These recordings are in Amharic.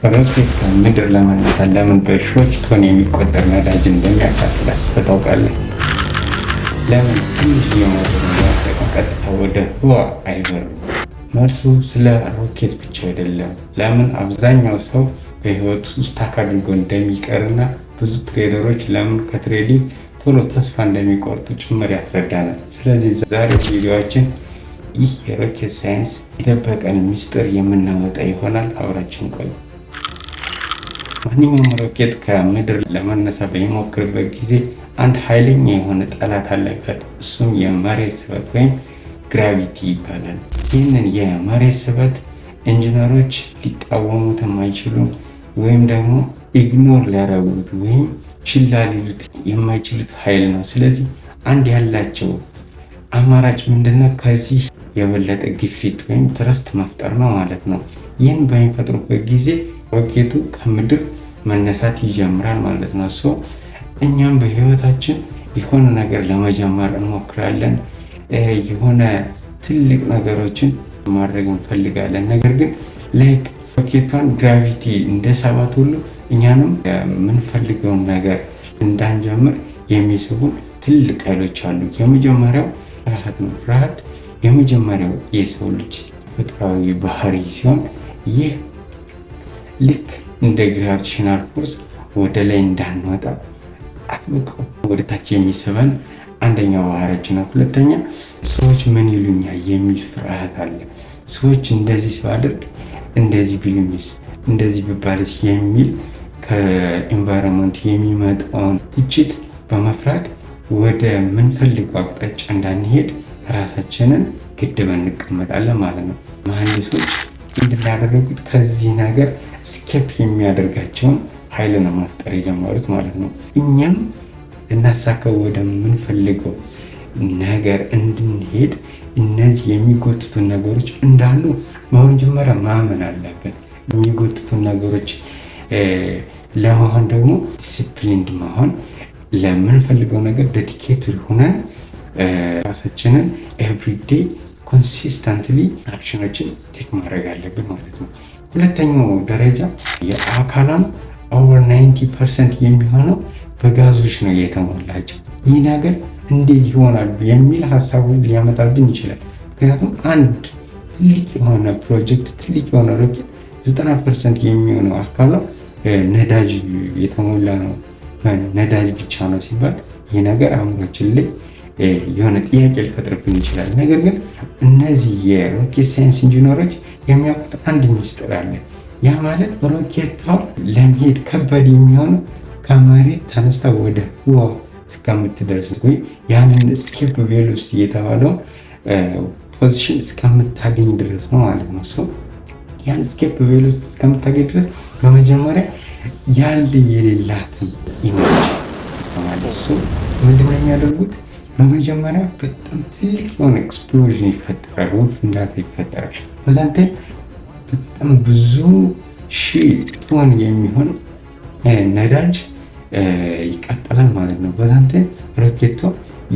ሮኬት ከምድር ለመነሳት ለምን በሺዎች ቶን የሚቆጠር ነዳጅ እንደሚያቃጥል አስበህ ታውቃለህ? ለምን ትንሽ የሞተር በመጠቀም ቀጥታ ወደ ህዋ አይበሩም? መልሱ ስለ ሮኬት ብቻ አይደለም። ለምን አብዛኛው ሰው በህይወት ውስጥ ታክ አድርጎ እንደሚቀርና ብዙ ትሬደሮች ለምን ከትሬዲንግ ቶሎ ተስፋ እንደሚቆርጡ ጭምር ያስረዳናል። ስለዚህ ዛሬ ቪዲዮአችን ይህ የሮኬት ሳይንስ የደበቀን ሚስጥር የምናወጣ ይሆናል። አብራችን ቆዩ። ማንኛውም ሮኬት ከምድር ለመነሳት በሚሞክርበት ጊዜ አንድ ኃይለኛ የሆነ ጠላት አለበት። እሱም የመሬት ስበት ወይም ግራቪቲ ይባላል። ይህንን የመሬት ስበት ኢንጂነሮች ሊቃወሙት የማይችሉት ወይም ደግሞ ኢግኖር ሊያደርጉት ወይም ችላ ሊሉት የማይችሉት ኃይል ነው። ስለዚህ አንድ ያላቸው አማራጭ ምንድነው? ከዚህ የበለጠ ግፊት ወይም ትረስት መፍጠር ነው ማለት ነው። ይህን በሚፈጥሩበት ጊዜ ሮኬቱ ከምድር መነሳት ይጀምራል ማለት ነው። እኛም በህይወታችን የሆነ ነገር ለመጀመር እንሞክራለን። የሆነ ትልቅ ነገሮችን ማድረግ እንፈልጋለን። ነገር ግን ላይክ ሮኬቷን ግራቪቲ እንደሳባት ሁሉ እኛንም የምንፈልገውን ነገር እንዳንጀምር የሚስቡን ትልቅ ኃይሎች አሉ። የመጀመሪያው ፍርሃት ነው። ፍርሃት የመጀመሪያው የሰው ልጅ ተፈጥሯዊ ባህሪ ሲሆን ይህ ልክ እንደ ግራቪቴሽናል ፎርስ ወደ ላይ እንዳንወጣ አጥብቆ ወደ ታች የሚስበን አንደኛው ባህሪያችን ነው። ሁለተኛ ሰዎች ምን ይሉኛል የሚል ፍርሃት አለ። ሰዎች እንደዚህ ባደርግ እንደዚህ ቢሉኝስ፣ እንደዚህ ብባልስ የሚል ከኤንቫይሮንመንት የሚመጣውን ትችት በመፍራት ወደ ምንፈልገው አቅጣጫ እንዳንሄድ ራሳችንን ገድበን እንቀመጣለን ማለት ነው። መሐንዲሶች እንድናደርጉት ከዚህ ነገር ስኬፕ የሚያደርጋቸውን ኃይል ነው መፍጠር የጀመሩት ማለት ነው። እኛም ልናሳካው ወደምንፈልገው ነገር እንድንሄድ እነዚህ የሚጎትቱን ነገሮች እንዳሉ መጀመሪያ ማመን አለብን። የሚጎትቱን ነገሮች ለመሆን ደግሞ ዲሲፕሊንድ መሆን፣ ለምንፈልገው ነገር ዴዲኬትድ ሆነን ራሳችንን ኤቭሪዴይ ኮንሲስተንትሊ አክሽኖችን ቴክ ማድረግ አለብን ማለት ነው። ሁለተኛው ደረጃ የአካላን ኦቨር 90% የሚሆነው በጋዞች ነው የተሞላቸው። ይህ ነገር እንዴት ይሆናል የሚል ሀሳቡ ሊያመጣብን ይችላል። ምክንያቱም አንድ ትልቅ የሆነ ፕሮጀክት፣ ትልቅ የሆነ ሮኬት 90% የሚሆነው አካሏ ነዳጅ የተሞላ ነው፣ ነዳጅ ብቻ ነው ሲባል ይህ ነገር አእምሯችን ላይ የሆነ ጥያቄ ሊፈጥርብን ይችላል። ነገር ግን እነዚህ የሮኬት ሳይንስ ኢንጂነሮች የሚያውቁት አንድ ሚስጥር አለ። ያ ማለት ሮኬቷ ለመሄድ ከባድ የሚሆነው ከመሬት ተነስታ ወደ ህዋ እስከምትደርስ ወይ ያንን ስኬፕ ቬሎሲቲ የተባለው ፖዚሽን እስከምታገኝ ድረስ ነው ማለት ነው። ያን ስኬፕ ቬሎሲቲ እስከምታገኝ ድረስ በመጀመሪያ ያለ የሌላትን ኢነርጂ ማለት ምንድነው የሚያደርጉት? በመጀመሪያ በጣም ትልቅ የሆነ ኤክስፕሎዥን ይፈጠራል ወይም ፍንዳታ ይፈጠራል። በዛን ታይም በጣም ብዙ ሺህ ቶን የሚሆን ነዳጅ ይቃጠላል ማለት ነው። በዛን ታይም ሮኬቷ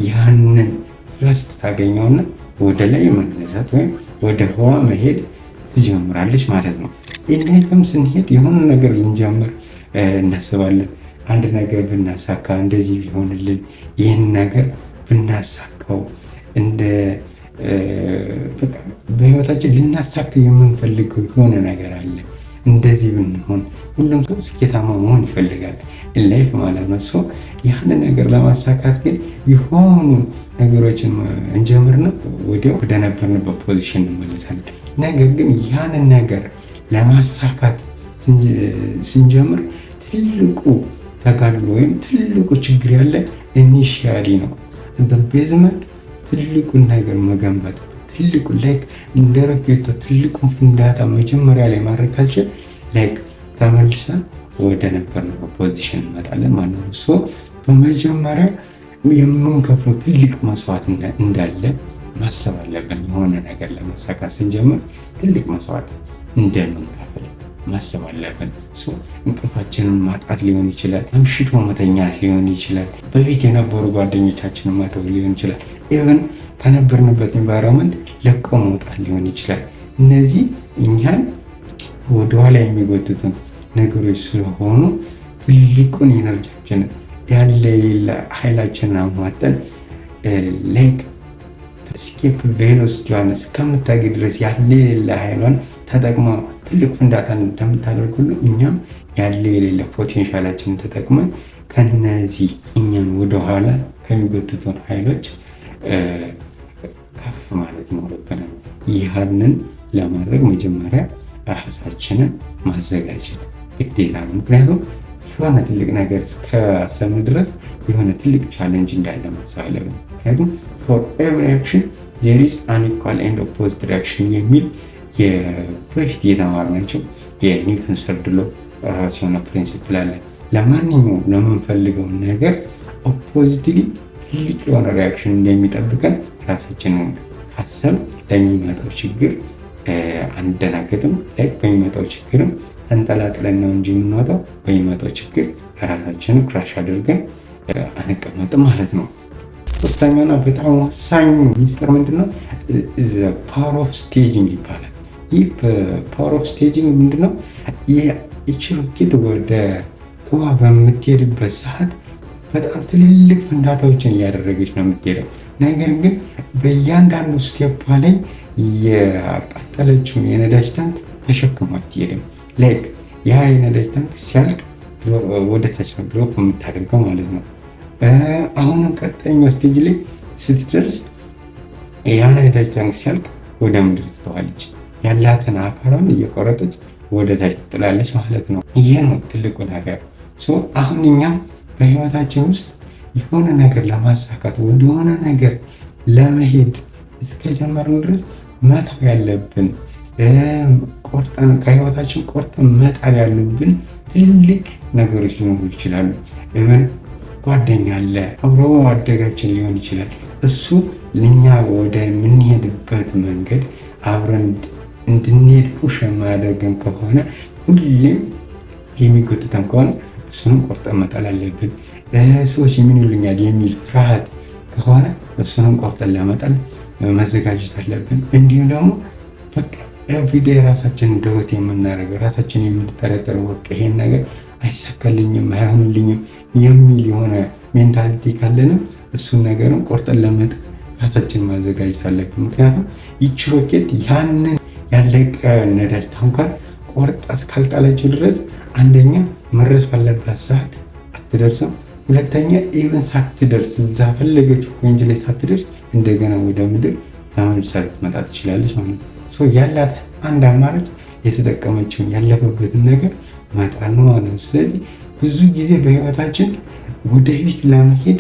ያንን ትረስት ታገኘውና ወደ ላይ መነሳት ወይም ወደ ህዋ መሄድ ትጀምራለች ማለት ነው። ይህንም ስንሄድ የሆነ ነገር ልንጀምር እናስባለን። አንድ ነገር ብናሳካ፣ እንደዚህ ቢሆንልን፣ ይህን ነገር ብናሳካው፣ በህይወታችን ልናሳካ የምንፈልገው የሆነ ነገር አለ። እንደዚህ ብንሆን፣ ሁሉም ሰው ስኬታማ መሆን ይፈልጋል ላይፍ ማለት ነው። ያንን ነገር ለማሳካት ግን የሆኑ ነገሮችን እንጀምርና ወዲያው ወደ ነበርንበት ፖዚሽን እንመለሳለን። ነገር ግን ያንን ነገር ለማሳካት ስንጀምር ትልቁ ተጋድሎ ወይም ትልቁ ችግር ያለ ኢኒሺያሊ ነው። ቤዝመንት ትልቁን ነገር መገንባት፣ ትልቁ ላይክ እንደ ሮኬቷ ትልቁን ፍንዳታ መጀመሪያ ላይ ማድረግ ካልችል ላይክ ተመልሰን ወደ ነበርንበት ፖዚሽን እንመጣለን ማለት ነው። በመጀመሪያ የምንከፍለው ትልቅ መስዋዕት እንዳለ ማሰብ አለብን። የሆነ ነገር ለማሳካት ስንጀምር ትልቅ መስዋዕት እንደምንከፍል ማሰብ አለብን። እንቅልፋችንን ማጣት ሊሆን ይችላል፣ አምሽቶ መተኛት ሊሆን ይችላል፣ በፊት የነበሩ ጓደኞቻችንን መተው ሊሆን ይችላል፣ ኢቨን ከነበርንበት ኤንቫይሮንመንት ለቆ መውጣት ሊሆን ይችላል። እነዚህ እኛን ወደኋላ የሚጎትቱን ነገሮች ስለሆኑ ትልቁን ኢነርጂያችንን ያለ የሌለ ኃይላችንን አሟጠን ላይክ ስኬፕ ቬሎሲቲዋን እስከምታገኝ ድረስ ያለ የሌለ ኃይሏን ተጠቅማ ትልቅ ፍንዳታን እንደምታደርግ ሁሉ እኛም ያለ የሌለ ፖቴንሻላችንን ተጠቅመን ከነዚህ እኛን ወደኋላ ከሚጎትቱን ኃይሎች ከፍ ማለት ይኖርብናል። ይህንን ለማድረግ መጀመሪያ ራሳችንን ማዘጋጀት ግዴታ ነው። ምክንያቱም የሆነ ትልቅ ነገር እስካሰብን ድረስ የሆነ ትልቅ ቻሌንጅ እንዳለ ማሰብ አለብን። ምክንያቱም for every action there is an equal and opposite reaction የሚል በፊት የተማርናቸው የኒውተን ሰርድ ሎው ራሱ የሆነ ፕሪንሲፕል አለ። ለማንኛውም ለምንፈልገው ነገር ኦፖዚትሊ ትልቅ የሆነ ሪያክሽን እንደሚጠብቀን ራሳችንን ካሰብ ለሚመጣው ችግር አንደናገጥም። በሚመጣው ችግርም ተንጠላጥለን ነው እንጂ የምንወጣው በሚመጣው ችግር ራሳችንን ክራሽ አድርገን አንቀመጥም ማለት ነው። ሶስተኛውና በጣም ወሳኙ ሚስጥር ምንድነው? ፓወር ኦፍ ስቴጂንግ ይባላል። ይህ ፓወር ኦፍ ስቴጂንግ ምንድነው? ይህች ሮኬት ወደ ህዋ በምትሄድበት ሰዓት በጣም ትልልቅ ፍንዳታዎችን እያደረገች ነው የምትሄደው። ነገር ግን በእያንዳንዱ ስቴፕ ላይ የቃጠለችውን የነዳጅ ታንክ ተሸክማ አትሄድም። ላይክ ያ የነዳጅ ታንክ ሲያልቅ ወደ ታች ነው ድሮፕ የምታደርገው ማለት ነው። አሁንም ቀጣይኛው ስቴጅ ላይ ስትደርስ ያ ነዳጅ ታንክ ሲያልቅ ወደ ምድር ትተዋለች። ያላትን አካሏን እየቆረጠች ወደ ታች ትጥላለች ማለት ነው። ይሄ ነው ትልቁ ነገር። አሁን እኛም በህይወታችን ውስጥ የሆነ ነገር ለማሳካት ወደሆነ ነገር ለመሄድ እስከጀመርን ድረስ መተው ያለብን ቆርጠን ከህይወታችን ቆርጠን መጣል ያለብን ትልቅ ነገሮች ሊኖሩ ይችላሉ። ጓደኛ አለ፣ አብሮ አደጋችን ሊሆን ይችላል። እሱ ለኛ ወደ የምንሄድበት መንገድ አብረን እንድንሄድ ፑሽ የማያደርገን ከሆነ ሁሌም የሚጎትተን ከሆነ እሱንም ቆርጠን መጣል አለብን። ሰዎች ምን ይሉኛል የሚል ፍርሃት ከሆነ እሱንም ቆርጠን ለመጣል መዘጋጀት አለብን። እንዲሁም ደግሞ በቃ ኤቭሪዴይ ራሳችንን ደወት የምናደርገው ራሳችንን የምንጠረጠረው በቃ ይሄን ነገር አይሳካልኝም አይሆንልኝም የሚል የሆነ ሜንታሊቲ ካለንም እሱን ነገርም ቆርጠን ለመጣል ራሳችንን ማዘጋጀት አለብን። ምክንያቱም ይቺ ሮኬት ያንን ያለቀ ነዳጅ ታንኳን ቆርጣ እስካልጣለችው ድረስ አንደኛ መድረስ ባለባት ሰዓት አትደርስም። ሁለተኛ ኢቨን ሳትደርስ እዛ ፈለገች ፖይንት ላይ ሳትደርስ እንደገና ወደ ምድር ተመልሳ ልትመጣ ትችላለች ማለት ነው። ያላት አንድ አማራጭ የተጠቀመችውን ያለፈበትን ነገር መጣል ነው ማለት ነው። ስለዚህ ብዙ ጊዜ በህይወታችን ወደፊት ለመሄድ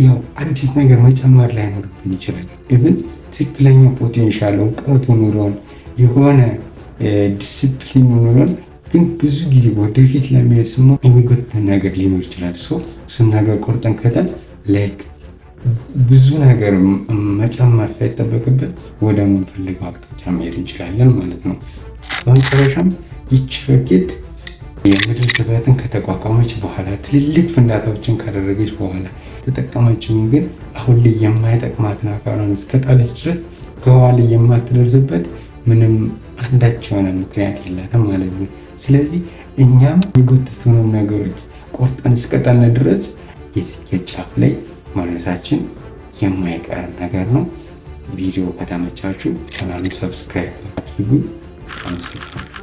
ያው አዲስ ነገር መጨመር ላይኖርብን ይችላል። ኢቭን ትክክለኛ ፖቴንሻል እውቀቱ ኑሮን የሆነ ዲስፕሊን ኑሮን ግን ብዙ ጊዜ ወደፊት ለመሄድ ስሞ የሚጎተን ነገር ሊኖር ይችላል። እሱን ነገር ቆርጠን ከተን ላይክ ብዙ ነገር መጨመር ሳይጠበቅበት ወደምንፈልገው አቅጣጫ መሄድ እንችላለን ማለት ነው። በመጨረሻም ይህች ሮኬት የምድር ስበትን ከተቋቋመች በኋላ ትልልቅ ፍንዳታዎችን ካደረገች በኋላ ተጠቀመችውን ግን አሁን ላይ የማይጠቅማትን አካሏን እስከጣለች ድረስ ከህዋ ላይ የማትደርስበት ምንም አንዳች የሆነ ምክንያት የላትም ማለት ነው። ስለዚህ እኛም የጎትቱንን ነገሮች ቆርጠን እስከጣልን ድረስ የስኬት ጫፍ ላይ ማድረሳችን የማይቀር ነገር ነው። ቪዲዮ ከተመቻችሁ ቻናሉን ሰብስክራይብ አድርጉ። አመሰግናለሁ።